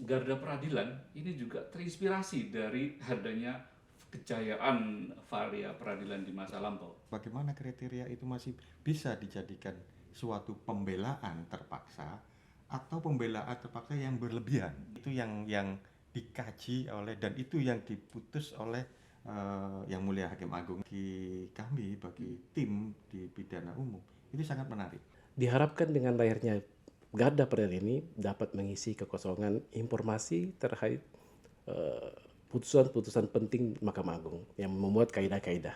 Garda Peradilan ini juga terinspirasi dari adanya kejayaan Varia Peradilan di masa lampau. Bagaimana kriteria itu masih bisa dijadikan suatu pembelaan terpaksa atau pembelaan terpaksa yang berlebihan? Itu yang dikaji oleh dan itu yang diputus oleh yang mulia Hakim Agung. Bagi kami, bagi tim di pidana umum, itu sangat menarik. Diharapkan dengan lahirnya Garda Peradilan ini dapat mengisi kekosongan informasi terkait putusan-putusan penting Mahkamah Agung yang memuat kaidah-kaidah.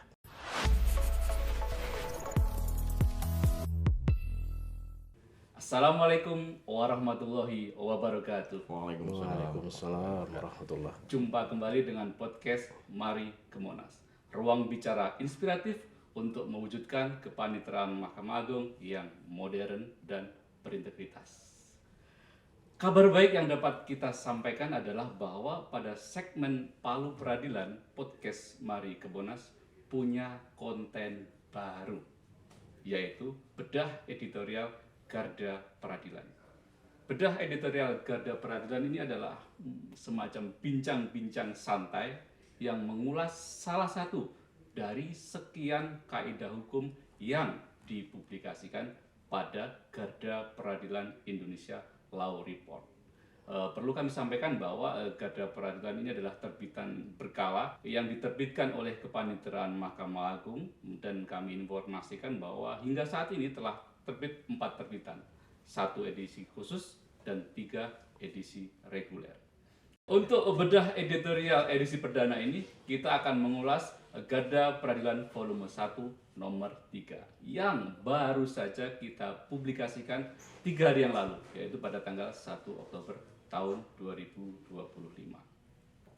Assalamualaikum warahmatullahi wabarakatuh. Waalaikumsalam warahmatullah. Jumpa kembali dengan podcast Mari ke Monas. Ruang bicara inspiratif untuk mewujudkan kepaniteraan Mahkamah Agung yang modern dan berintegritas. Kabar baik yang dapat kita sampaikan adalah bahwa pada segmen Palu Peradilan, podcast Mari ke Monas punya konten baru, yaitu bedah editorial Garda Peradilan. Bedah editorial Garda Peradilan ini adalah semacam bincang-bincang santai yang mengulas salah satu dari sekian kaidah hukum yang dipublikasikan pada Garda Peradilan Indonesia Law Report. Perlu kami sampaikan bahwa Garda Peradilan ini adalah terbitan berkala yang diterbitkan oleh Kepaniteraan Mahkamah Agung, dan kami informasikan bahwa hingga saat ini telah terbit 4 terbitan, 1 edisi khusus dan 3 edisi reguler. Untuk bedah editorial edisi perdana ini, kita akan mengulas Garda Peradilan volume 1 nomor 3 yang baru saja kita publikasikan 3 hari yang lalu, yaitu pada tanggal 1 Oktober tahun 2025.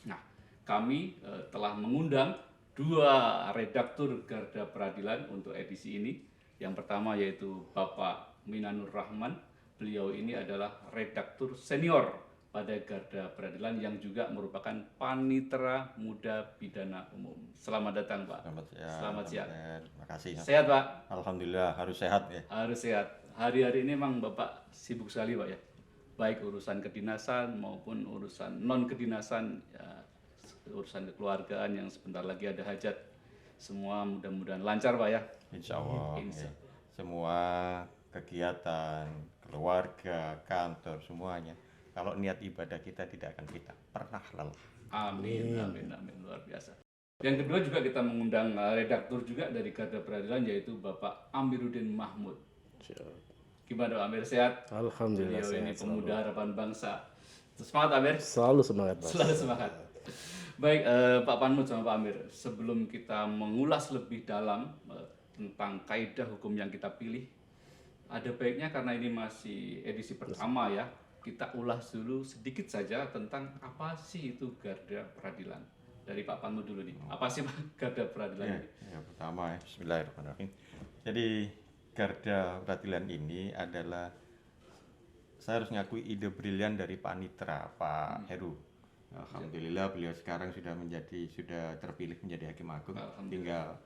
Nah, kami telah mengundang 2 redaktur Garda Peradilan untuk edisi ini. Yang pertama yaitu Bapak Minanur Rahman. Beliau ini adalah redaktur senior pada Garda Peradilan yang juga merupakan panitera muda pidana umum. Selamat datang, Pak. Selamat siang. Terima kasih. Sehat, Pak? Alhamdulillah, harus sehat ya. Harus sehat. Hari-hari ini memang Bapak sibuk sekali, Pak ya. Baik urusan kedinasan maupun urusan non kedinasan, ya, urusan kekeluargaan yang sebentar lagi ada hajat. Semua mudah-mudahan lancar, Pak ya. Insya Allah. Ya. Semua kegiatan, keluarga, kantor, semuanya. Kalau niat ibadah kita tidak akan kita pernah lelah. Amin, amin, amin. Luar biasa. Yang kedua juga kita mengundang redaktur juga dari Garda Peradilan, yaitu Bapak Amiruddin Mahmud. Gimana Pak Amir, sehat? Alhamdulillah Beliau sehat ini pemuda selalu. harapan bangsa. Semangat Amir? Selalu semangat, Mas. Selalu semangat. Baik, Pak Panmud sama Pak Amir, sebelum kita mengulas lebih dalam tentang kaidah hukum yang kita pilih, ada baiknya karena ini masih edisi pertama ya, kita ulas dulu sedikit saja tentang apa sih itu Garda Peradilan. Dari Pak Panmud dulu nih, apa sih Pak Garda Peradilan ini? Ya, pertama bismillahirrahmanirrahim. Jadi Garda Peradilan ini adalah, saya harus ngakui, ide brilian dari Panitera Pak Heru. Alhamdulillah beliau sekarang sudah terpilih menjadi Hakim Agung. Tinggal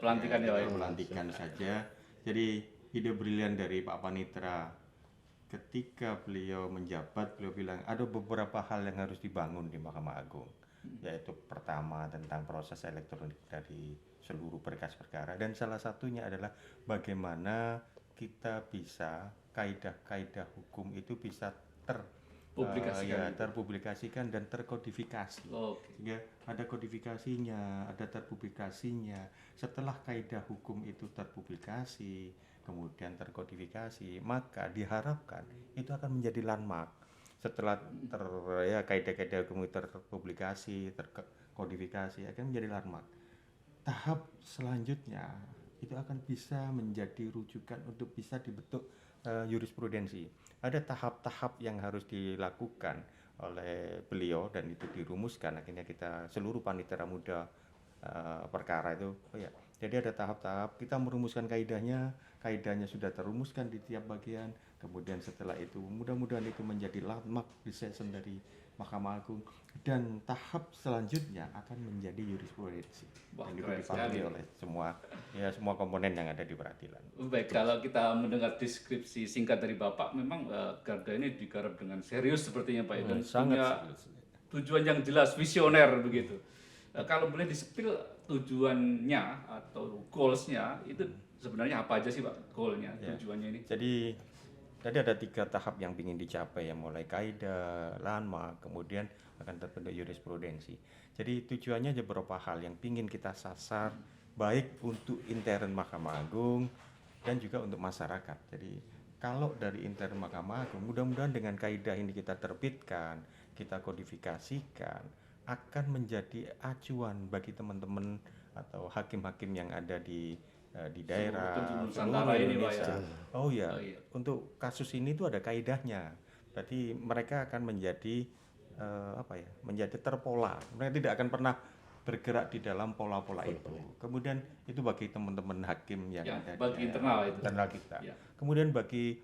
pelantikan ya Pak. Pelantikan saja. Jadi ide brilian dari Pak Panitera ketika beliau menjabat, beliau bilang ada beberapa hal yang harus dibangun di Mahkamah Agung, yaitu pertama tentang proses elektronik dari seluruh berkas perkara, dan salah satunya adalah bagaimana kita bisa kaidah-kaidah hukum itu bisa terpublikasikan dan terkodifikasi. Sehingga ada kodifikasinya, ada terpublikasinya. Setelah kaidah hukum itu terpublikasi, kemudian terkodifikasi, maka diharapkan itu akan menjadi landmark. Setelah kaidah-kaidah hukum itu terpublikasi, terkodifikasi, akan menjadi landmark. Tahap selanjutnya itu akan bisa menjadi rujukan untuk bisa dibentuk jurisprudensi. Ada tahap-tahap yang harus dilakukan oleh beliau dan itu dirumuskan. Akhirnya kita seluruh panitera muda perkara itu, jadi ada tahap-tahap kita merumuskan kaidahnya sudah terumuskan di tiap bagian. Kemudian setelah itu mudah-mudahan itu menjadi landmark decision dari Mahkamah Agung, dan tahap selanjutnya akan menjadi jurisprudensi. Dan itu dipahami oleh semua komponen yang ada di peradilan. Baik, kalau kita mendengar deskripsi singkat dari Bapak, memang Garda ini digarap dengan serius sepertinya Pak, dan punya tujuan yang jelas, visioner begitu. Kalau boleh disepil tujuannya atau goals-nya itu sebenarnya apa aja sih Pak, goal-nya, tujuannya ini? Jadi tadi ada 3 tahap yang ingin dicapai, yang mulai kaidah, landmark, kemudian akan terbentuk jurisprudensi. Jadi tujuannya ada beberapa hal yang ingin kita sasar, baik untuk intern Mahkamah Agung dan juga untuk masyarakat. Jadi kalau dari intern Mahkamah Agung, mudah-mudahan dengan kaidah ini kita terbitkan, kita kodifikasikan, akan menjadi acuan bagi teman-teman atau hakim-hakim yang ada di daerah seluruh Indonesia. Oh ya, untuk kasus ini tuh ada kaidahnya. Berarti mereka akan menjadi menjadi terpola. Mereka tidak akan pernah bergerak di dalam pola-pola itu. Kemudian itu bagi teman-teman hakim yang ada bagi internal kita. Kemudian bagi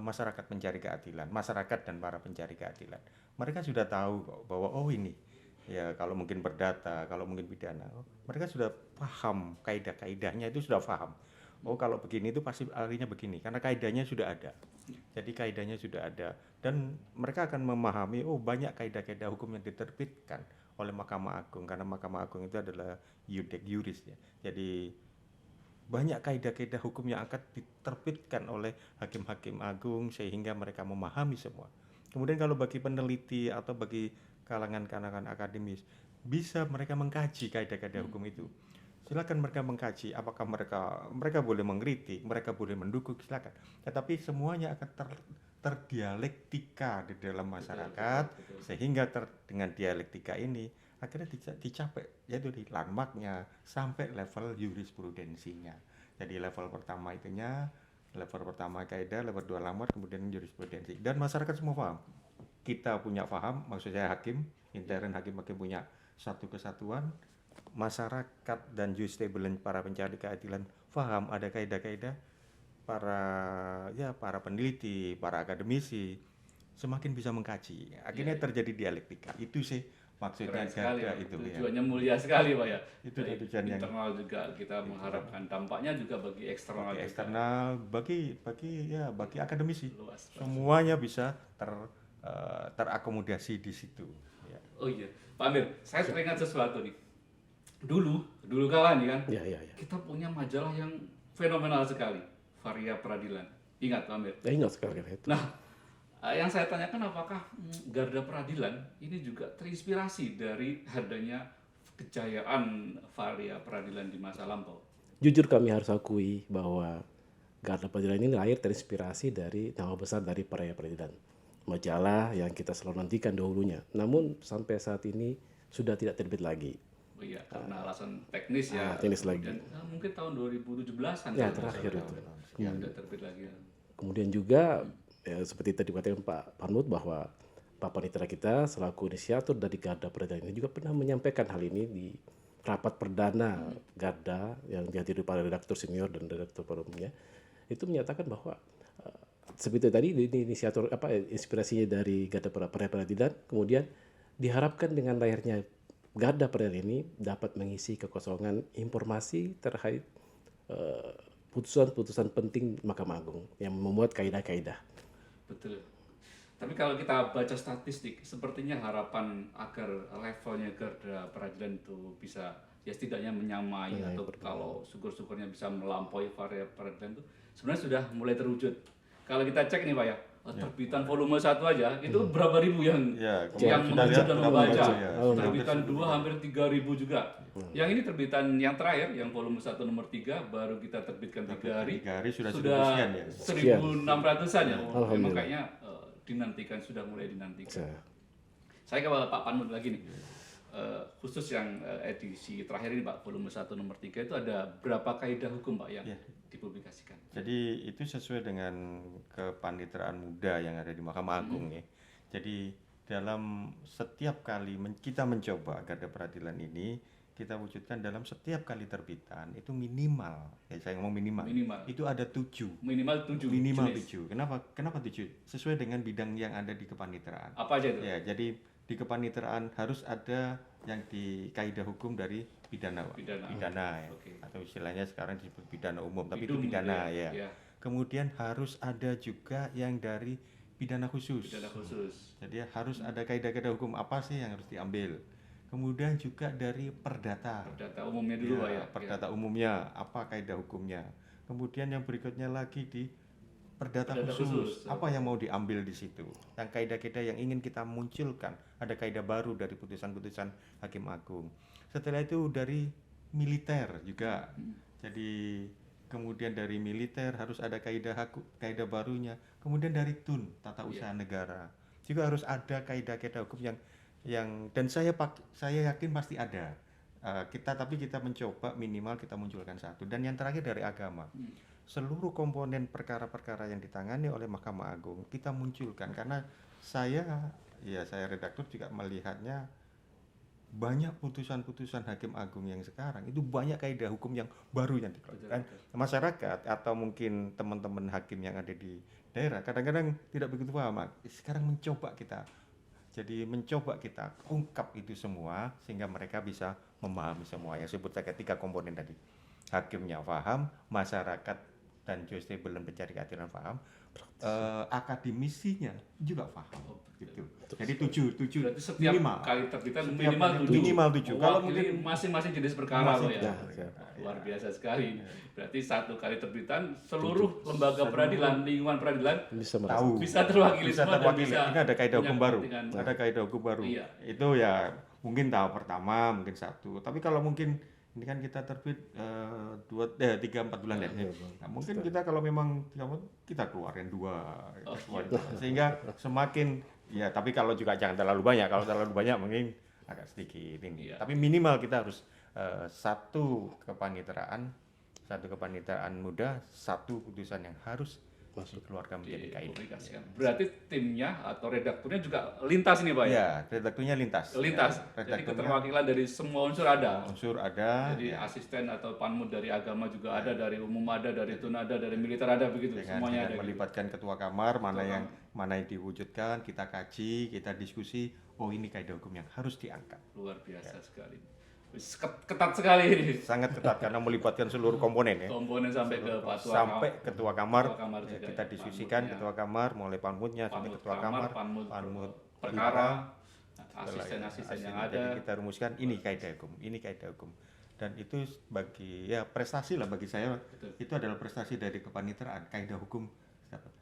masyarakat pencari keadilan, masyarakat dan para pencari keadilan. Mereka sudah tahu kok bahwa ini ya, kalau mungkin perdata, kalau mungkin pidana, mereka sudah paham kaidah-kaidahnya, itu sudah paham. Kalau begini itu pasti alurnya begini, karena kaidahnya sudah ada. Jadi kaidahnya sudah ada, dan mereka akan memahami banyak kaidah-kaidah hukum yang diterbitkan oleh Mahkamah Agung, karena Mahkamah Agung itu adalah iudek juris ya. Jadi banyak kaidah-kaidah hukum yang akan diterbitkan oleh hakim-hakim agung sehingga mereka memahami semua. Kemudian kalau bagi peneliti atau bagi kalangan akademis, bisa mereka mengkaji kaidah-kaidah hukum itu. Silakan mereka mengkaji, apakah mereka boleh mengkritik, mereka boleh mendukung, silakan. Tetapi semuanya akan terdialektika di dalam masyarakat, sehingga dengan dialektika ini akhirnya dicapai, yaitu di landmarknya sampai level jurisprudensinya. Jadi level pertama kaidah, level 2 landmark, kemudian jurisprudensi. Dan masyarakat semua paham. Kita punya paham, maksud saya hakim, intern hakim-hakim punya satu kesatuan, masyarakat dan justice para pencari keadilan paham ada kaidah-kaidah, para peneliti, para akademisi semakin bisa mengkaji. Akhirnya terjadi dialektika. Itu sih maksudnya Garda itu. Tujuannya mulia sekali Pak ya. Itu tujuan yang internal juga kita mengharapkan dampaknya juga bagi eksternal. Bagi akademisi. Luas, semuanya bisa terakomodasi di situ. Ya. Oh iya, Pak Amir, saya teringat sesuatu nih. Dulu kala nih kan, kita punya majalah yang fenomenal sekali, Varia Peradilan. Ingat Pak Amir? Ingat sekali itu. Nah, yang saya tanyakan apakah Garda Peradilan ini juga terinspirasi dari adanya kejayaan Varia Peradilan di masa lampau? Jujur kami harus akui bahwa Garda Peradilan ini lahir terinspirasi dari nama besar dari Varia Peradilan, majalah yang kita selalu nantikan dahulunya. Namun sampai saat ini sudah tidak terbit lagi. Oh iya, karena alasan teknis ya. Teknis lagi. Mungkin tahun 2017-an. Ya, terakhir itu. Sudah terbit lagi. Kemudian juga seperti tadi dikatakan Pak Parmud bahwa Pak Panitera kita selaku inisiator dari Garda Peradilan ini juga pernah menyampaikan hal ini di rapat perdana Garda yang dihadiri para redaktur senior dan redaktur pada umumnya. Itu menyatakan bahwa seperti tadi inisiator inspirasinya dari Garda Peradilan, kemudian diharapkan dengan lahirnya Garda Peradilan ini dapat mengisi kekosongan informasi terkait putusan-putusan penting Mahkamah Agung yang memuat kaidah-kaidah. Betul. Tapi kalau kita baca statistik, sepertinya harapan agar levelnya Garda Peradilan itu bisa ya setidaknya menyamai atau kalau syukur-syukurnya bisa melampaui Varia Peradilan itu sebenarnya sudah mulai terwujud. Kalau kita cek nih Pak ya, terbitan volume 1 aja itu berapa ribu yang mengujud dan membaca. Terbitan 2 hampir 3.000 juga. Yang ini terbitan yang terakhir, yang volume 1 nomor 3 baru kita terbitkan 3 hari sudah 1.600-an ya. Memang kayaknya sudah mulai dinantikan. Saya ke Pak Panmud lagi nih. Khusus yang edisi terakhir ini Pak, volume 1 nomor 3 itu ada berapa kaidah hukum Pak yang dipublikasikan? Jadi itu sesuai dengan kepaniteraan muda yang ada di Mahkamah Agung ya. Jadi dalam setiap kali kita mencoba Garda Peradilan ini, kita wujudkan dalam setiap kali terbitan itu minimal, ya saya ngomong minimal. Itu ada 7. Minimal 7. Minimal 7. Kenapa 7? Sesuai dengan bidang yang ada di kepaniteraan. Apa aja itu? Ya, jadi di kepaniteraan harus ada yang di kaidah hukum dari pidana ya. Okay. Atau istilahnya sekarang disebut pidana umum, tapi itu pidana ya. Kemudian harus ada juga yang dari pidana khusus. Jadi harus ada kaidah-kaidah hukum apa sih yang harus diambil. Kemudian juga dari perdata umumnya dulu ya. Perdata umumnya apa kaidah hukumnya. Kemudian yang berikutnya lagi di perdata khusus. Apa yang mau diambil di situ? Yang kaidah-kaidah yang ingin kita munculkan. Ada kaidah baru dari putusan-putusan Hakim Agung. Setelah itu dari militer juga. Jadi kemudian dari militer harus ada kaidah barunya. Kemudian dari TUN, tata usaha negara. Juga harus ada kaidah-kaidah hukum yang dan saya yakin pasti ada. Tapi kita mencoba minimal kita munculkan satu. Dan yang terakhir dari agama. Seluruh komponen perkara-perkara yang ditangani oleh Mahkamah Agung kita munculkan, karena saya redaktur juga melihatnya banyak putusan-putusan Hakim Agung yang sekarang itu banyak kaidah hukum yang baru yang dikeluarkan. Masyarakat atau mungkin teman-teman hakim yang ada di daerah kadang-kadang tidak begitu paham. Sekarang mencoba kita ungkap itu semua sehingga mereka bisa memahami semua yang sebut saya 3 komponen tadi. Hakimnya paham, masyarakat dan justable dan pencari keadilan paham, akademisinya juga paham. Gitu. Jadi 7 berarti setiap minimal. kali terbitan minimal 7. Kalau mungkin masing-masing jenis perkara loh ya. Luar Ya. biasa sekali. Berarti satu kali terbitan seluruh lembaga peradilan, lingkungan peradilan bisa terwakili semua. Ini ada kaidah hukum baru. Ada kaidah hukum baru. Iya. Itu ya mungkin tahap pertama, mungkin 1. Tapi kalau mungkin ini kan kita terbit 3-4 bulan ya. Nah, mungkin kita kalau memang kita keluarin 2 sehingga semakin ya, tapi kalau juga jangan terlalu banyak. Kalau terlalu banyak mungkin agak sedikit ini. Iya. Tapi minimal kita harus satu kepaniteraan muda, 1 putusan yang harus dikeluarkan menjadi kaidah. Berarti timnya atau redakturnya juga lintas ini Pak ya? Ya, redakturnya lintas. Jadi keterwakilan dari semua unsur ada. Jadi ya. asisten atau panmud dari agama juga ada, dari umum ada, dari tun ada, dari militer ada begitu. Semuanya ada. Melibatkan ketua kamar, mana yang diwujudkan, kita kaji, kita diskusi. Oh, ini kaidah hukum yang harus diangkat. Luar biasa sekali. Ketat sekali ini. Sangat ketat karena melibatkan seluruh komponen ya. Komponen sampai ke ketua kamar juga kita diskusikan ketua kamar mulai panmutnya sampai ketua kamar, panmut perkara, asisten-asisten yang ada. Jadi kita rumuskan ini kaidah hukum. Dan itu bagi prestasi lah bagi saya. Betul. Itu adalah prestasi dari kepaniteraan, kaidah hukum.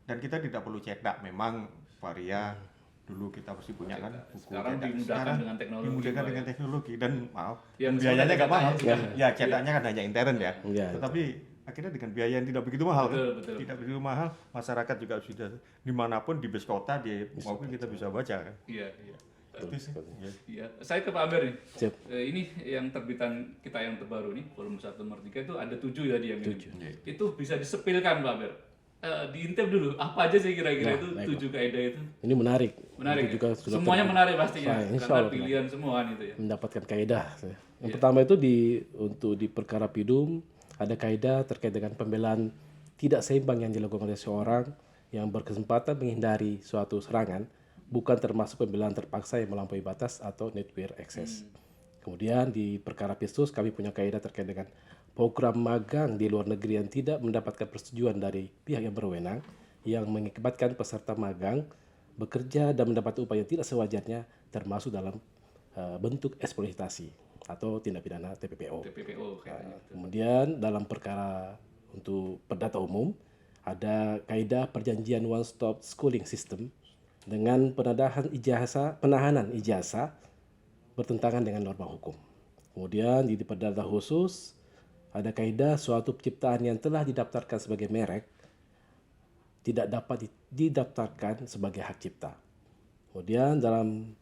Dan kita tidak perlu cetak, memang varia. Dulu kita pasti punya kan buku. Sekarang dimudahkan dengan teknologi. Dan biayanya nggak mahal. Ya cetaknya kan hanya intern ya. Tetapi akhirnya dengan biaya yang tidak begitu mahal. Betul. Tidak begitu mahal, masyarakat juga sudah dimanapun di bus kota di mobil kita bisa baca kan. Iya. Iya. Saya ke Pak Amir nih. Ini yang terbitan kita yang terbaru nih, volume 1 nomor 3 itu ada 7 ya dia. 7. Itu bisa disepilkan Pak Amir. Diintip dulu apa aja sih kira-kira itu 7 kaidah itu. Ini menarik. Itu juga semuanya menarik pastinya karena pilihan semua itu ya. Mendapatkan kaidah. Yang pertama itu untuk di perkara pidum ada kaidah terkait dengan pembelaan tidak seimbang yang dilakukan oleh seorang yang berkesempatan menghindari suatu serangan, bukan termasuk pembelaan terpaksa yang melampaui batas atau netwear excess. Kemudian di perkara pistus kami punya kaidah terkait dengan program magang di luar negeri yang tidak mendapatkan persetujuan dari pihak yang berwenang, yang mengakibatkan peserta magang bekerja dan mendapat upah yang tidak sewajarnya, termasuk dalam bentuk eksploitasi atau tindak pidana TPPO. Kemudian dalam perkara untuk perdata umum ada kaidah perjanjian one stop schooling system dengan penahanan ijazah bertentangan dengan norma hukum. Kemudian di perdata khusus ada kaidah suatu penciptaan yang telah didaftarkan sebagai merek tidak dapat didaftarkan sebagai hak cipta. Kemudian dalam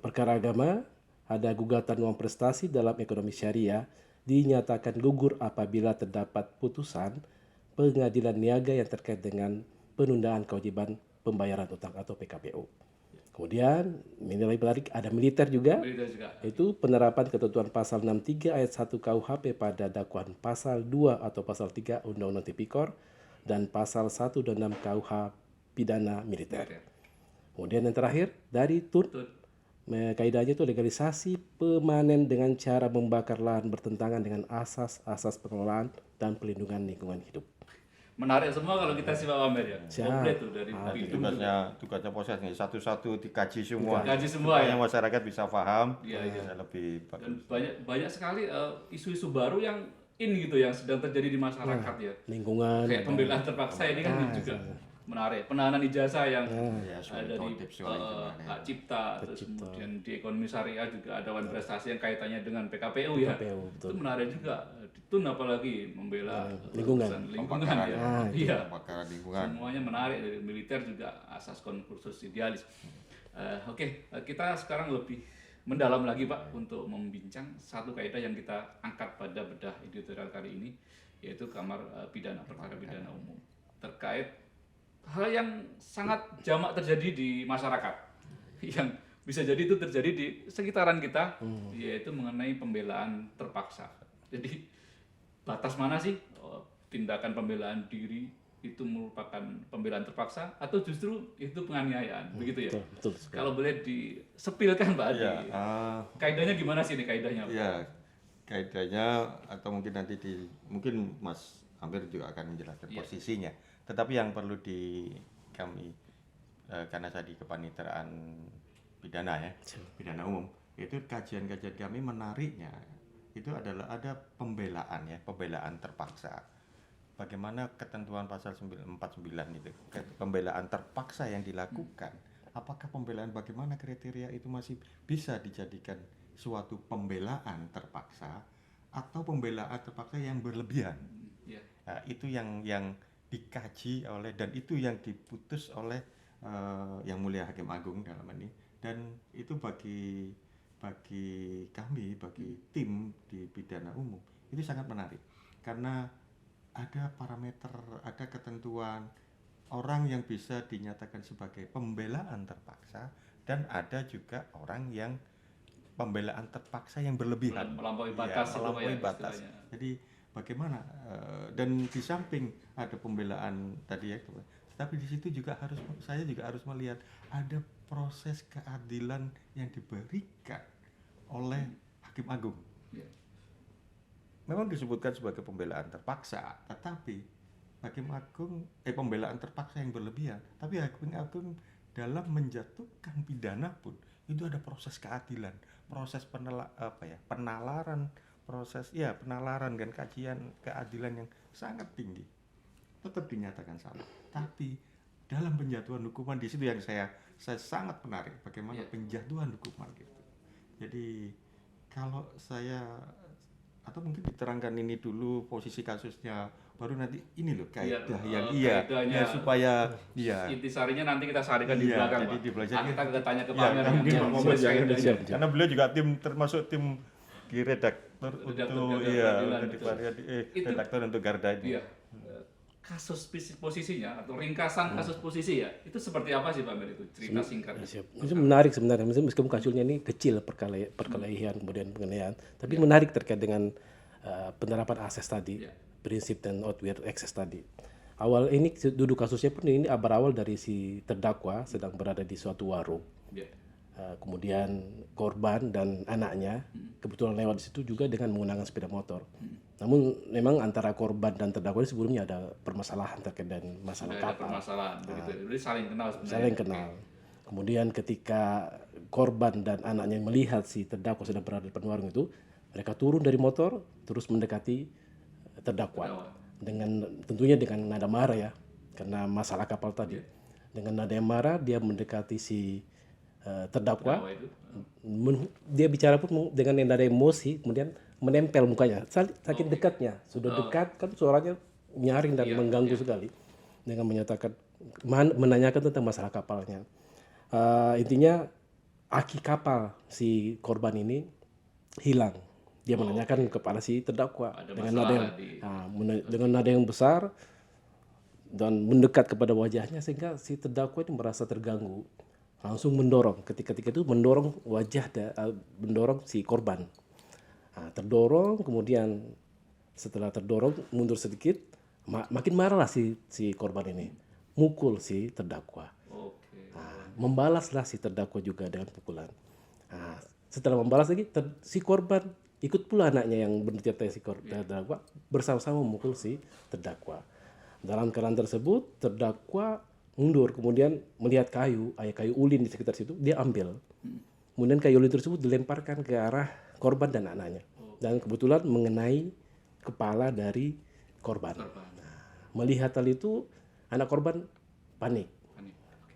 perkara agama ada gugatan uang prestasi dalam ekonomi syariah dinyatakan gugur apabila terdapat putusan pengadilan niaga yang terkait dengan penundaan kewajiban pembayaran utang atau PKPU. Kemudian ini lebih menarik, ada militer juga. Militer juga. Itu penerapan ketentuan pasal 63 ayat 1 KUHP pada dakwaan pasal 2 atau pasal 3 Undang-Undang Tipikor dan pasal 1 dan 6 KUH pidana militer. Kemudian yang terakhir dari TUN, kaidahnya itu legalisasi pemanen dengan cara membakar lahan bertentangan dengan asas-asas pengelolaan dan pelindungan lingkungan hidup. Menarik semua kalau kita simak Pamer ya. Komplit tuh dari Tugasnya proses nih, satu-satu dikaji semua. Dikaji semua ya. Masyarakat bisa paham, Iya. bisa lebih bagus. Dan banyak sekali isu-isu baru yang gitu yang sedang terjadi di masyarakat ya. Lingkungan. Kayak pembelaan terpaksa ini kan juga menarik. Penahanan ijazah yang ada di hak cipta, terus kemudian di ekonomi syariah juga ada wan prestasi yang kaitannya dengan PKPU ya. Itu menarik juga. Itu apalagi membela lingkungan ya. Iya. Pembakaran lingkungan. Semuanya menarik, dari militer juga asas konkursus idealis. Oke, kita sekarang lebih mendalam lagi Pak untuk membincang satu kaidah yang kita angkat pada bedah editorial kali ini, yaitu kamar perkara pidana umum terkait hal yang sangat jamak terjadi di masyarakat yang bisa jadi itu terjadi di sekitaran kita, yaitu mengenai pembelaan terpaksa. Jadi batas mana sih tindakan pembelaan diri itu merupakan pembelaan terpaksa atau justru itu penganiayaan, begitu ya? Betul. Kalau boleh disepilkan Pak Adi, kaidahnya gimana sih ini kaidahnya? Iya, kaidahnya atau mungkin nanti mungkin Mas Amir juga akan menjelaskan posisinya. Tetapi yang perlu kami karena tadi kepaniteraan pidana ya, pidana umum, itu kajian-kajian kami menariknya itu adalah ada pembelaan terpaksa. Bagaimana ketentuan pasal 49 itu, pembelaan terpaksa yang dilakukan, apakah pembelaan bagaimana kriteria itu masih bisa dijadikan suatu pembelaan terpaksa atau pembelaan terpaksa yang berlebihan. Nah, itu yang dikaji oleh dan itu yang diputus oleh Yang Mulia Hakim Agung dalam ini, dan itu bagi kami, bagi tim di pidana umum itu sangat menarik karena ada parameter, ada ketentuan orang yang bisa dinyatakan sebagai pembelaan terpaksa dan ada juga orang yang pembelaan terpaksa yang berlebihan, melampaui batas, melampaui batas. Jadi bagaimana dan di samping ada pembelaan tadi ya, tapi di situ juga saya juga harus melihat ada proses keadilan yang diberikan oleh Hakim Agung. Memang disebutkan sebagai pembelaan terpaksa, tetapi Hakim Agung pembelaan terpaksa yang berlebihan, tapi Hakim Agung dalam menjatuhkan pidana pun itu ada proses keadilan, proses penalaran, penalaran dan kajian keadilan yang sangat tinggi. Tetap dinyatakan salah, tapi dalam penjatuhan hukuman di situ yang saya sangat menarik bagaimana penjatuhan hukuman gitu. Jadi kalau saya atau mungkin diterangkan ini dulu posisi kasusnya, baru nanti ini loh kaidah yang supaya intisarinya nanti kita sarikan di belakang Pak. Kita tanya ke Pak karena beliau juga termasuk tim redaktor untuk redaktor untuk Garda ini. Kasus posisinya atau ringkasan kasus posisi ya, itu seperti apa sih Pak Mer, itu cerita singkatnya? Itu menarik sebenarnya, meskipun kasusnya ini kecil perkelahian kemudian penganiayaan, tapi menarik terkait dengan penerapan asas tadi, prinsip dan outward access tadi. Awal ini duduk kasusnya pun ini berawal dari si terdakwa sedang berada di suatu warung. Kemudian korban dan anaknya kebetulan lewat di situ juga dengan menggunakan sepeda motor. Namun memang antara korban dan terdakwa sebelumnya ada permasalahan terkait dengan masalah kapal. Ada permasalahan begitu. Jadi saling kenal sebenarnya. Saling kenal. Kemudian ketika korban dan anaknya melihat si terdakwa sedang berada di depan warung itu, mereka turun dari motor terus mendekati terdakwa. Tentunya dengan nada marah ya, karena masalah kapal tadi. Dengan nada yang marah dia mendekati si terdakwa, dia bicara pun dengan nada emosi, kemudian menempel mukanya, saking dekatnya, sudah dekat kan suaranya nyaring dan mengganggu sekali, dengan menyatakan menanyakan tentang masalah kapalnya. Intinya aki kapal si korban ini hilang, dia menanyakan kepada si terdakwa dengan nada yang besar dan mendekat kepada wajahnya sehingga si terdakwa ini merasa terganggu. langsung mendorong, ketika itu mendorong mendorong si korban. Terdorong, kemudian setelah terdorong mundur sedikit, makin marah lah si korban ini, mukul si terdakwa. Membalaslah si terdakwa juga dengan pukulan. Setelah membalas lagi, si korban ikut pula anaknya yang bernyantai si terdakwa bersama-sama memukul si terdakwa. Dalam keadaan tersebut, terdakwa mundur, kemudian melihat kayu ulin di sekitar situ, dia ambil. Kemudian kayu ulin tersebut dilemparkan ke arah korban dan anaknya. Dan kebetulan mengenai kepala dari korban. Melihat hal itu, anak korban panik.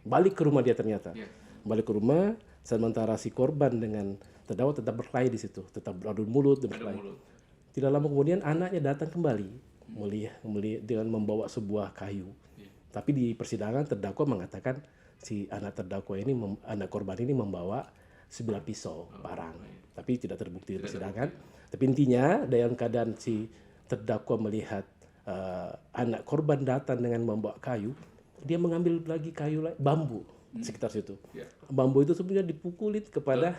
Balik ke rumah dia ternyata. Balik ke rumah, sementara si korban dengan terdakwa tetap berkelahi di situ, tetap beradu mulut dan berkelahi. Tidak lama kemudian anaknya datang kembali, dengan membawa sebuah kayu. Tapi di persidangan terdakwa mengatakan si anak korban ini membawa sebilah pisau parang. Tapi tidak terbukti di persidangan. Tapi intinya dalam keadaan si terdakwa melihat anak korban datang dengan membawa kayu, dia mengambil lagi bambu sekitar situ. Bambu itu sebenarnya dipukulin kepada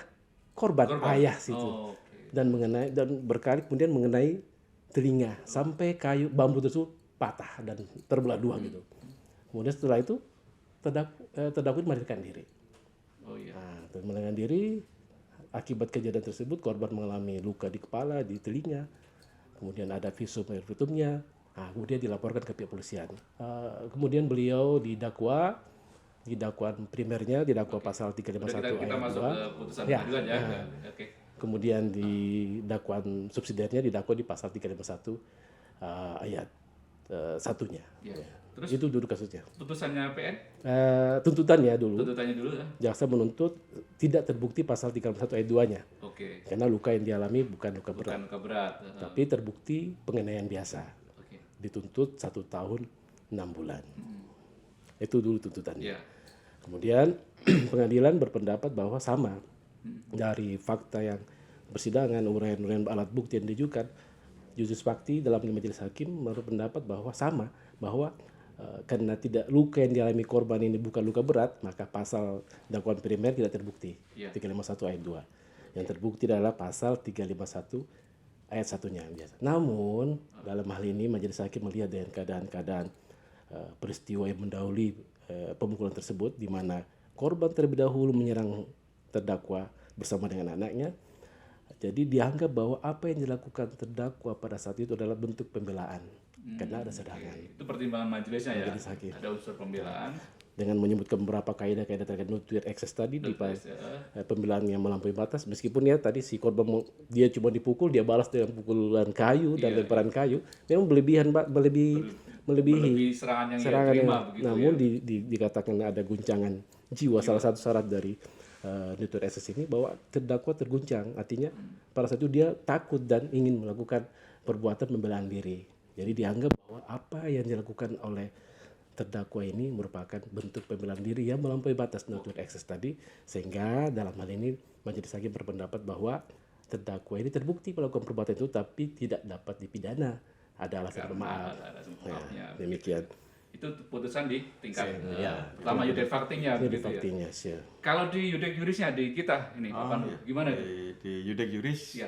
korban ayah situ. Dan berkali kemudian mengenai telinga sampai bambu tersebut patah dan terbelah dua gitu. Kemudian setelah itu terdakwa melarikan diri. Melarikan diri, akibat kejadian tersebut korban mengalami luka di kepala, di telinga, kemudian ada visum air vitumnya. Kemudian dilaporkan ke pihak polisian. Kemudian beliau dakwaan primernya didakwa pasal 351 ayat 2. Kita masuk ke putusan pengadilan ya. Kemudian di dakwaan subsidiarnya didakwa di pasal 351 ayat satunya. Terus itu dulu kasusnya. Putusannya PN? Tuntutannya dulu ya. Jaksa menuntut tidak terbukti pasal 351 ayat 2-nya. Karena luka yang dialami bukan luka berat. Tapi terbukti penganiayaan biasa. Dituntut 1 tahun 6 bulan. Itu dulu tuntutannya. Kemudian pengadilan berpendapat bahwa sama dari fakta yang persidangan, uraian-uraian alat bukti yang diajukan, Justus Fakti dalam majelis hakim berpendapat bahwa sama, bahwa karena luka yang dialami korban ini bukan luka berat, maka pasal dakwaan primer tidak terbukti. 351 ayat 2. Yang terbukti adalah pasal 351 ayat 1-nya biasa. Namun dalam hal ini majelis hakim melihat dengan keadaan peristiwa yang mendahului pemukulan tersebut, di mana korban terlebih dahulu menyerang terdakwa bersama dengan anaknya. Jadi dianggap bahwa apa yang dilakukan terdakwa pada saat itu adalah bentuk pembelaan karena ada serangan. Itu pertimbangan majelisnya majelis hakim. Ada unsur pembelaan. Dengan menyebutkan beberapa kaidah-kaidah terkait nuclear excess tadi di pembelaan yang melampaui batas, meskipun ya tadi si korban dia cuma dipukul, dia balas dengan pukulan kayu dan lemparan kayu, memang melebihi serangan yang diterima, namun dikatakan ada guncangan jiwa. Salah satu syarat dari nuclear excess ini bahwa terdakwa terguncang, artinya pada saat itu dia takut dan ingin melakukan perbuatan pembelaan diri. Jadi dianggap bahwa apa yang dilakukan oleh terdakwa ini merupakan bentuk pembelaan diri yang melampaui batas nuclear excess tadi, sehingga dalam hal ini majelis hakim berpendapat bahwa terdakwa ini terbukti melakukan perbuatan itu tapi tidak dapat dipidana. Ada alasan pemaaf. Demikian. Itu putusan di tingkat pertama yudek faktinya begitu ya. Kalau di yudek jurisnya di kita ini gimana itu? Di yudek juris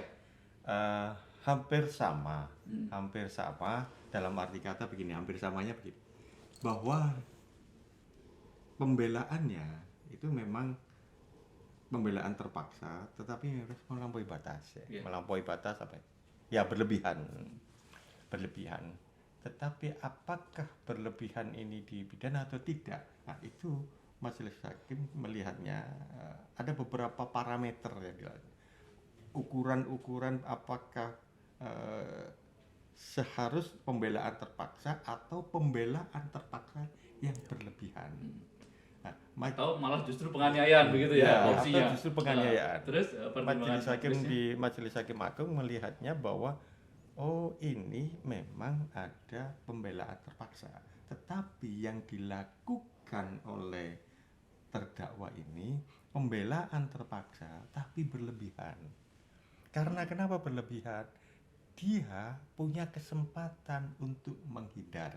hampir sama. Hampir sama dalam arti kata begini, hampir samanya begini. Bahwa pembelaannya itu memang pembelaan terpaksa, tetapi harus melampaui batas. Melampaui batas apa? Ya berlebihan. Tetapi apakah berlebihan ini dipidana atau tidak? Nah itu majelis hakim melihatnya ada beberapa parameter yang dilihat. Ukuran-ukuran apakah seharus pembelaan terpaksa atau pembelaan terpaksa yang berlebihan. Atau malah justru penganiayaan begitu ya opsinya. Atau justru penganiayaan. Terus majelis hakim agung melihatnya bahwa ini memang ada pembelaan terpaksa, tetapi yang dilakukan oleh terdakwa ini pembelaan terpaksa tapi berlebihan. Karena kenapa berlebihan? Dia punya kesempatan untuk menghindar.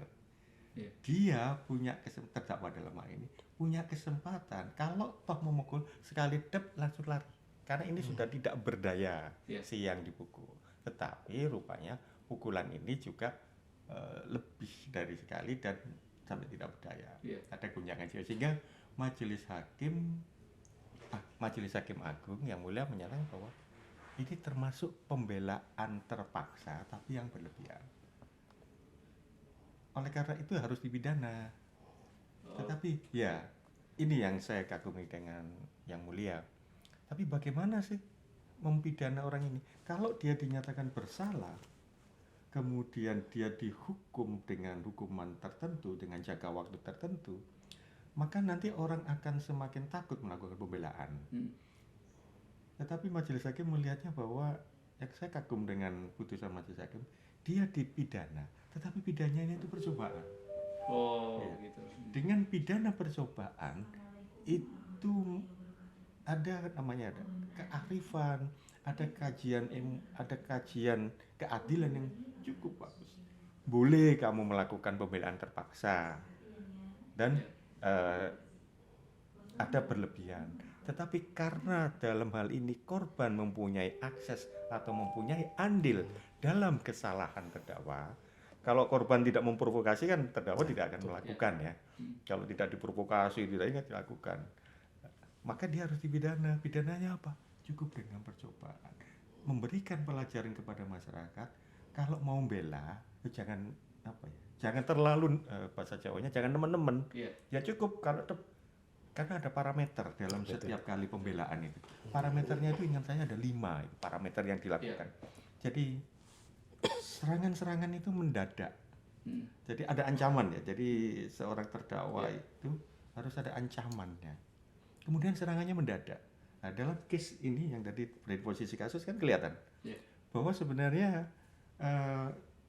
dia punya terdakwa dalam hal ini punya kesempatan kalau toh memukul sekali langsung lari karena ini sudah tidak berdaya si yang dipukul. Tetapi rupanya pukulan ini juga lebih dari sekali dan sampai tidak berdaya. Ada guncangan jiwa sehingga Majelis Hakim Agung yang mulia menyatakan bahwa ini termasuk pembelaan terpaksa tapi yang berlebihan. Oleh karena itu harus dipidana. Tetapi ya ini yang saya kagumi dengan yang mulia. Tapi bagaimana sih mempidana orang ini? Kalau dia dinyatakan bersalah, kemudian dia dihukum dengan hukuman tertentu, dengan jangka waktu tertentu, maka nanti orang akan semakin takut melakukan pembelaan. Tetapi Majelis Hakim melihatnya bahwa yang saya kagum dengan putusan Majelis Hakim, dia dipidana, tetapi pidananya itu percobaan. Gitu. Dengan pidana percobaan itu ada namanya ada kearifan, ada kajian keadilan yang cukup bagus. Boleh kamu melakukan pembelaan terpaksa dan ada berlebihan. Tetapi karena dalam hal ini korban mempunyai akses atau mempunyai andil dalam kesalahan terdakwa, kalau korban tidak memprovokasi kan terdakwa tidak akan melakukan ya. Kalau tidak diprovokasi tidak dilakukan, maka dia harus dipidana. Pidananya apa? Cukup dengan percobaan, memberikan pelajaran kepada masyarakat. Kalau mau bela, jangan jangan terlalu bahasa Jawanya jangan teman-teman. Ya cukup karena ada parameter dalam setiap kali pembelaan itu. Parameternya itu ingat saya ada 5 parameter yang dilakukan. Jadi serangan-serangan itu mendadak. Jadi ada ancaman ya. Jadi seorang terdakwa itu harus ada ancamannya. Kemudian serangannya mendadak. Nah, dalam case ini yang tadi dari posisi kasus kan kelihatan bahwa sebenarnya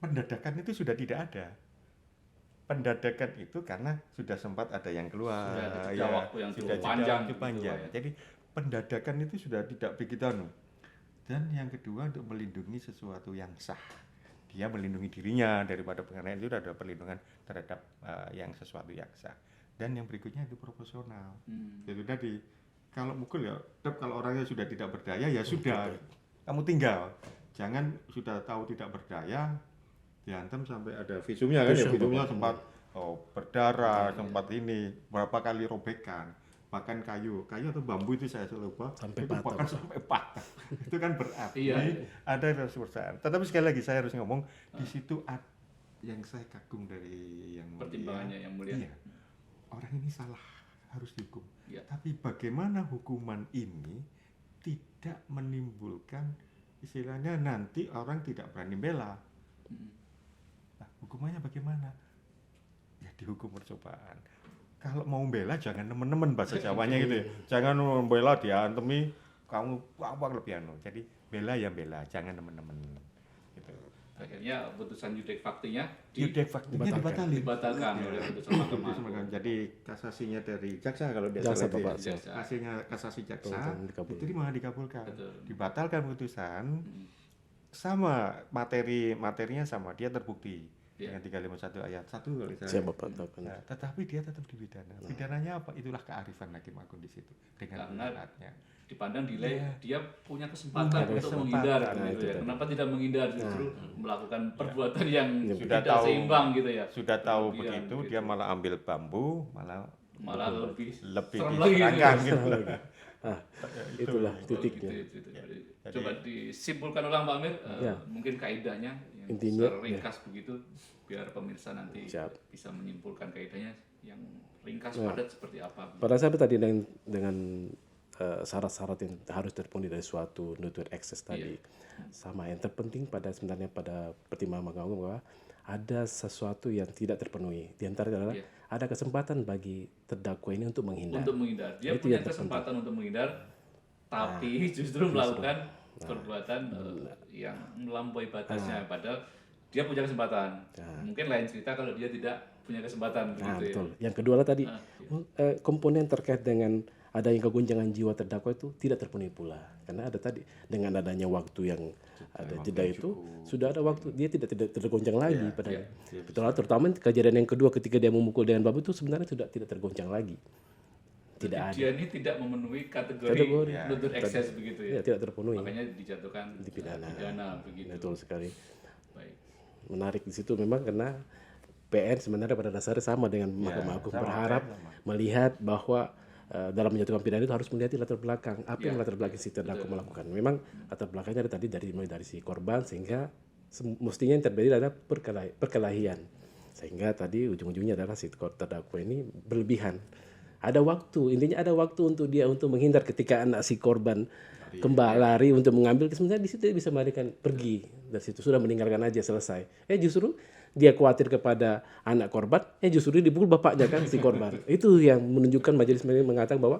pendadakan itu sudah tidak ada. Pendadakan itu karena sudah sempat ada yang keluar, waktu yang sudah cukup panjang. Jadi pendadakan itu sudah tidak begitu Dan yang kedua untuk melindungi sesuatu yang sah. Dia melindungi dirinya daripada penganiayaan itu ada perlindungan terhadap yang sesuatu yang sah. Dan yang berikutnya itu proporsional. Jadi tadi kalau mukul ya, kalau orangnya sudah tidak berdaya ya sudah, kamu tinggal. Jangan sudah tahu tidak berdaya, dihantam sampai ada visumnya kan ya, visumnya sempat berdarah, sempat ini berapa kali robekan. Bahkan kayu atau bambu itu saya lupa sampai patah. Itu kan berarti ada perusahaan. Tetapi sekali lagi saya harus ngomong di situ yang saya kagum dari yang pertimbangannya yang mulia. Orang ini salah harus dihukum. Tapi bagaimana hukuman ini tidak menimbulkan istilahnya nanti orang tidak berani bela. Nah, hukumannya bagaimana? Ya dihukum percobaan. Kalau mau bela jangan teman-teman bahasa Jawanya gitu ya. Jangan membela diantemi kamu apa kelebihan. Jadi bela ya bela, jangan teman-teman. Gitu. Akhirnya putusan judek faktinya dibatalkan oleh putusan mahkamah. Jadi kasasinya dari jaksa kalau dia salah hasilnya kasasi jaksa diterima dikabulkan. Dibatalkan putusan sama materinya sama dia terbukti. Dengan 351 ayat 1 kalau saya tetapi dia tetap dipidana. Pidananya apa? Itulah kearifan Hakim Agung di situ dengan alatnya. Dipandang dia punya kesempatan untuk menghindar gitu ya. Kenapa tidak menghindar justru melakukan perbuatan yang sudah tidak tahu, seimbang gitu ya. Sudah tahu begitu gitu. Dia malah ambil bambu malah lebih diserangkan gitu. Itulah titiknya. Coba disimpulkan ulang Pak Amir, mungkin kaidahnya yang intinya ringkas begitu biar pemirsa nanti bisa menyimpulkan kaidahnya yang ringkas padat seperti apa. Pada saat tadi dengan syarat-syarat yang harus terpenuhi dari suatu nutut ekses tadi, sama yang terpenting sebenarnya pada pertimbangan Mahkamah Agung bahwa ada sesuatu yang tidak terpenuhi. Di antara adalah ada kesempatan bagi terdakwa ini untuk menghindar. Dia punya kesempatan untuk menghindar, tapi justru melakukan perbuatan yang melampaui batasnya. Padahal dia punya kesempatan. Mungkin lain cerita kalau dia tidak punya kesempatan. Betul. Yang kedua lah tadi komponen terkait dengan adanya kegoncangan jiwa terdakwa itu tidak terpenuhi pula, karena ada tadi dengan adanya waktu yang ada jeda itu sudah ada waktu dia tidak tergoncang lagi pada terutama kejadian yang kedua ketika dia memukul dengan bambu itu sebenarnya sudah tidak tergoncang lagi. Tidak ada. Dia ini tidak memenuhi kategori nuntut ekses begitu ya. Tidak terpenuhi. Makanya dijatuhkan pidana begitu. Betul sekali. Baik. Menarik di situ memang karena PN sebenarnya pada dasarnya sama dengan Mahkamah Agung berharap melihat bahwa dalam menjatuhkan pidana itu harus melihat latar belakang apa yang latar belakang si terdakwa melakukan. Memang latar belakangnya ada tadi mulai dari si korban sehingga mestinya yang terjadi adalah perkelahian. Sehingga tadi ujung-ujungnya adalah si terdakwa ini berlebihan. Ada waktu, intinya ada waktu untuk dia untuk menghindar ketika anak si korban kembali lari untuk mengambil, sebenarnya di situ dia bisa melarikan pergi dari situ, sudah meninggalkan aja selesai. Justru dia khawatir kepada anak korban, justru dia dipukul bapaknya kan si korban. Itu yang menunjukkan majelis mengatakan bahwa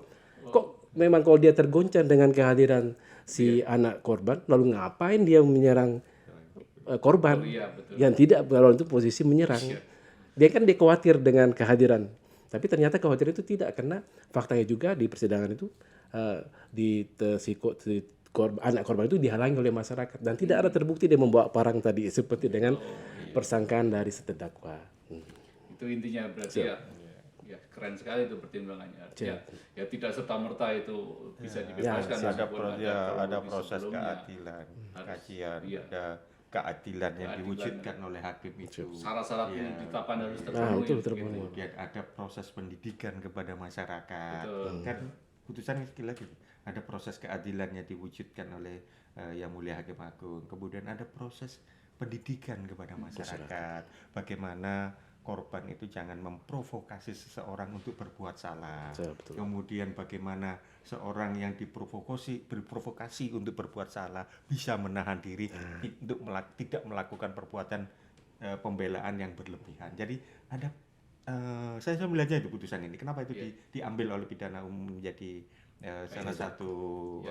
kok memang kalau dia tergoncang dengan kehadiran si anak korban, lalu ngapain dia menyerang korban yang tidak kalau itu posisi menyerang. Dia kan dia khawatir dengan kehadiran. Tapi ternyata khawatir itu tidak, karena faktanya juga di persidangan itu anak korban itu dihalangi oleh masyarakat dan tidak ada terbukti dia membawa parang tadi seperti dengan persangkaan dari terdakwa. Itu intinya berarti ya keren sekali itu pertimbangannya. Ya tidak serta-merta itu bisa dibebaskan. Ada proses keadilan, kajian, ada keadilan yang diwujudkan oleh hakim itu. Syarat-syarat penetapan harus terpenuhi. Kemudian ada proses pendidikan kepada masyarakat. Kan putusan sekali lagi ada proses keadilan yang diwujudkan oleh Yang Mulia Hakim Agung. Kemudian ada proses pendidikan kepada masyarakat. Bagaimana korban itu jangan memprovokasi seseorang untuk berbuat salah. Kemudian bagaimana seorang yang diprovokasi untuk berbuat salah bisa menahan diri untuk tidak melakukan perbuatan pembelaan yang berlebihan. Jadi ada saya melihatnya itu putusan ini. Kenapa itu diambil oleh pidana umum menjadi salah satu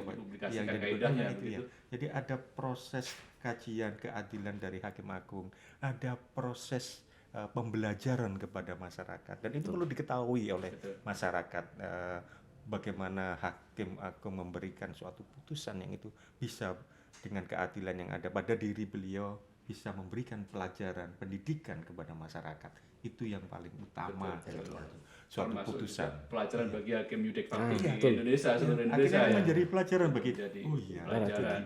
yang kaidahnya itu ya. Jadi ada proses kajian keadilan dari Hakim Agung, ada proses pembelajaran kepada masyarakat, dan itu perlu diketahui oleh masyarakat bagaimana Hakim Agung memberikan suatu putusan yang itu bisa dengan keadilan yang ada pada diri beliau bisa memberikan pelajaran pendidikan kepada masyarakat. Itu yang paling utama suatu putusan. Pelajaran bagi hakim yudek fakti di Indonesia, seluruh Indonesia akhirnya menjadi pelajaran bagi pelajaran.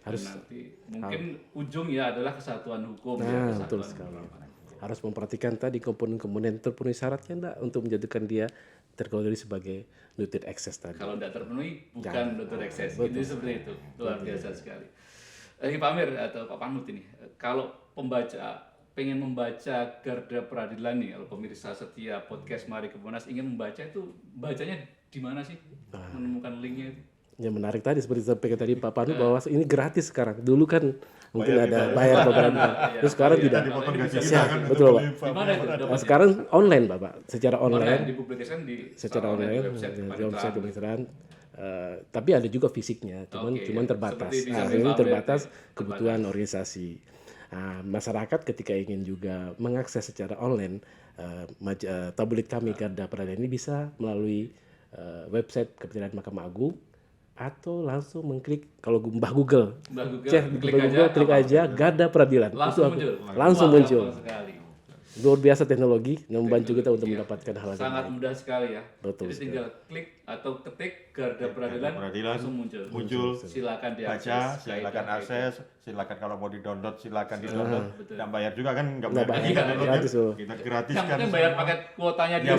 Harus nanti mungkin ujungnya adalah kesatuan hukum betul sekali. Harus memperhatikan tadi komponen-komponen terpenuhi syaratnya enggak untuk menjadikan dia terkategori sebagai nuntut ekses tadi. Kalau tidak terpenuhi bukan nuntut ekses. Itu seperti itu. Luar biasa sekali. Pak Amir atau Pak Panut ini, kalau pembaca pengen membaca Garda Peradilan nih, kalau pemirsa setia podcast Mari ke Monas ingin membaca itu bacanya di mana sih? Menemukan linknya itu? Yang menarik tadi seperti sampaikan tadi Pak Panut bahwa ini gratis sekarang. Dulu kan mungkin ada bayar beberapa. Terus sekarang tidak. Betul Pak. Gimana itu? Sekarang online Bapak, secara online. Dipublikasikan secara online di website kementerian. Tapi ada juga fisiknya, cuman terbatas. Ini terbatas kebutuhan organisasi. Masyarakat ketika ingin juga mengakses secara online tabloid kami Garda Peradilan ini bisa melalui website Kementerian Mahkamah Agung atau langsung mengklik kalau Mbah Google, klik aja Garda Peradilan, langsung muncul. Luar biasa teknologi yang membantu kita untuk mendapatkan hal-hal sangat mudah sekali ya. Betul. Jadi tinggal klik atau ketik Garda Peradilan langsung muncul. Silakan baca, silakan akses, silakan kalau mau di-download silakan di-download. Tidak bayar juga kan, nggak bayar. Gratis loh. Kita gratis yang kan. penting bayar paket kuotanya dia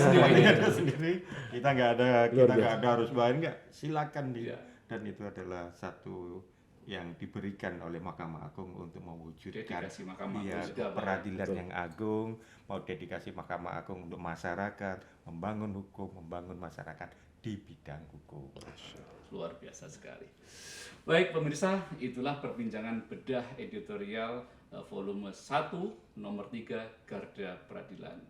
sendiri. Kita nggak ada harus bayar nggak. Silakan dan itu adalah satu yang diberikan oleh Mahkamah Agung untuk mewujudkan peradilan yang agung, mau dedikasi Mahkamah Agung untuk masyarakat, membangun hukum, membangun masyarakat di bidang hukum. Luar biasa sekali. Baik pemirsa, itulah perbincangan bedah editorial volume 1 nomor 3 Garda Peradilan.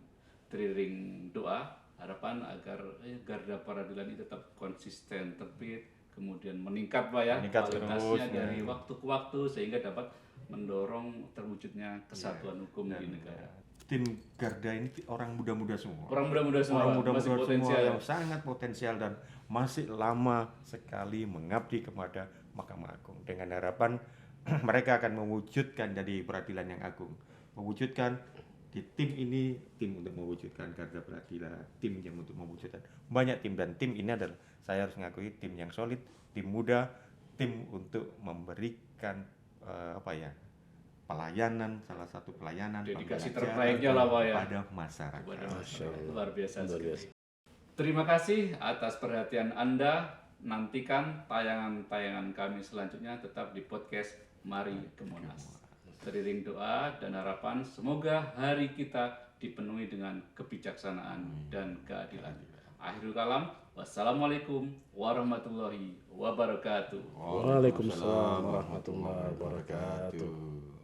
Teriring doa, harapan agar Garda Peradilan ini tetap konsisten terbit, kemudian meningkat Pak ya, kualitasnya dari waktu ke waktu sehingga dapat mendorong terwujudnya kesatuan hukum di negara. tim Garda ini orang muda-muda semua. Orang muda-muda semua, Orang muda-muda masih semua potensial. yang sangat potensial dan masih lama sekali mengabdi kepada Mahkamah Agung dengan harapan mereka akan mewujudkan jadi peradilan yang agung, mewujudkan di tim ini, tim untuk mewujudkan Garda Peradilan, tim yang untuk mewujudkan banyak tim, dan tim ini adalah, saya harus mengakui, tim yang solid, tim muda, tim untuk memberikan pelayanan, salah satu pelayanan dedikasi pembelajaran terbaiknya lah Pak ya kepada masyarakat. Luar biasa Luar sekali. biasa. Terima kasih atas perhatian Anda. Nantikan tayangan-tayangan kami selanjutnya tetap di podcast Mari ke Monas. Teriring doa dan harapan semoga hari kita dipenuhi dengan kebijaksanaan dan keadilan. Akhirul kalam, wassalamualaikum warahmatullahi wabarakatuh. Waalaikumsalam warahmatullahi wabarakatuh.